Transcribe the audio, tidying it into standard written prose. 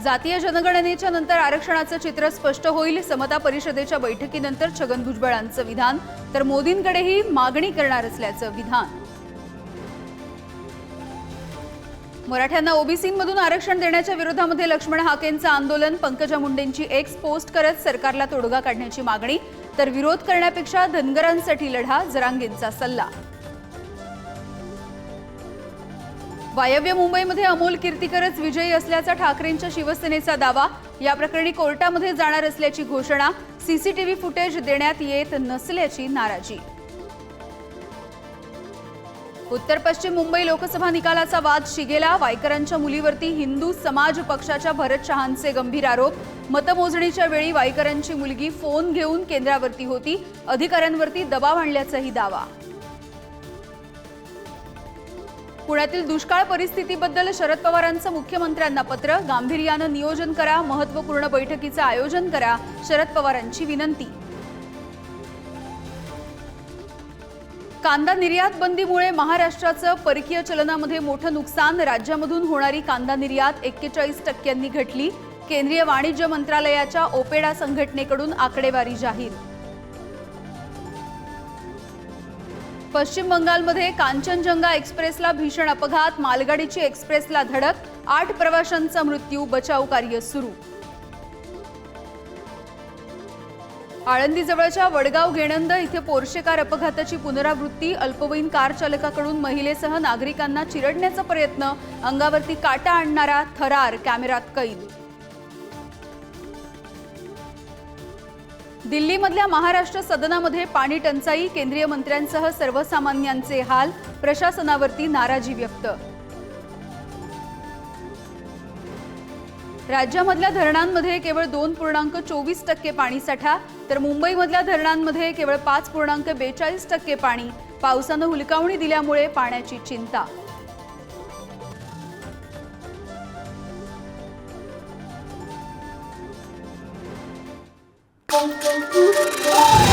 जातीय जनगणनेच्या नंतर आरक्षणाचं चित्र स्पष्ट होईल। समता परिषदेच्या बैठकीनंतर छगन भुजबळांचं विधान, तर मोदींकडेही मागणी करणार असल्याचं विधान। मराठ्यांना ओबीसीमधून आरक्षण देण्याच्या विरोधामध्ये लक्ष्मण हाकेंचं आंदोलन। पंकजा मुंडेंची एक्स पोस्ट करत सरकारला तोडगा काढण्याची मागणी, तर विरोध करण्यापेक्षा धनगरांसाठी लढा, जरांगेंचा सल्ला। वायव्य मुंबईमध्ये अमोल कीर्तीकरच विजयी असल्याचा ठाकरेंच्या शिवसेनेचा दावा। या प्रकरणी कोर्टामध्ये जाणार असल्याची घोषणा। सीसीटीव्ही फुटेज देण्यात येत नसल्याची नाराजी। उत्तर पश्चिम मुंबई लोकसभा निकालाचा वाद शिगेला। वायकरांच्या मुलीवरती हिंदू समाज पक्षाच्या भरत शहांचे गंभीर आरोप। मतमोजणीच्या वेळी वायकरांची मुलगी फोन घेऊन केंद्रावरती होती, अधिकाऱ्यांवरती दबाव आणल्याचाही दावा। पुण्यातील दुष्काळ परिस्थितीबद्दल शरद पवारांचं मुख्यमंत्र्यांना पत्र। गांभीर्यानं नियोजन करा, महत्त्वपूर्ण बैठकीचं आयोजन करा, शरद पवारांची विनंती। कांदा निर्यात बंदीमुळे महाराष्ट्राचं परकीय चलनामध्ये मोठं नुकसान। राज्यामधून होणारी कांदा निर्यात 41% घटली। केंद्रीय वाणिज्य मंत्रालयाच्या ओपेडा संघटनेकडून आकडेवारी जाहीर। पश्चिम बंगालमध्ये कांचनजंगा एक्सप्रेसला भीषण अपघात। मालगाडीची एक्सप्रेसला धडक, 8 प्रवाशांचा मृत्यू, बचाव कार्य सुरू। आळंदीजवळच्या वडगाव गेणंद इथे पोर्शे कार अपघाताची पुनरावृत्ती। अल्पवयीन कार चालकाकडून महिलेसह नागरिकांना चिरडण्याचा प्रयत्न, अंगावरती काटा आणणारा थरार कॅमेऱ्यात कैद। दिल्लीमधल्या महाराष्ट्र सदनामध्ये पाणी टंचाई, केंद्रीय मंत्र्यांसह सर्वसामान्यांचे हाल, प्रशासनावरती नाराजी व्यक्त। राज्यामधल्या धरणांमध्ये केवळ 2.24% पाणीसाठा, तर मुंबईमधल्या धरणांमध्ये केवळ 5.42% पाणी। पावसानं हुलकावणी दिल्यामुळे पाण्याची चिंता। Thank you.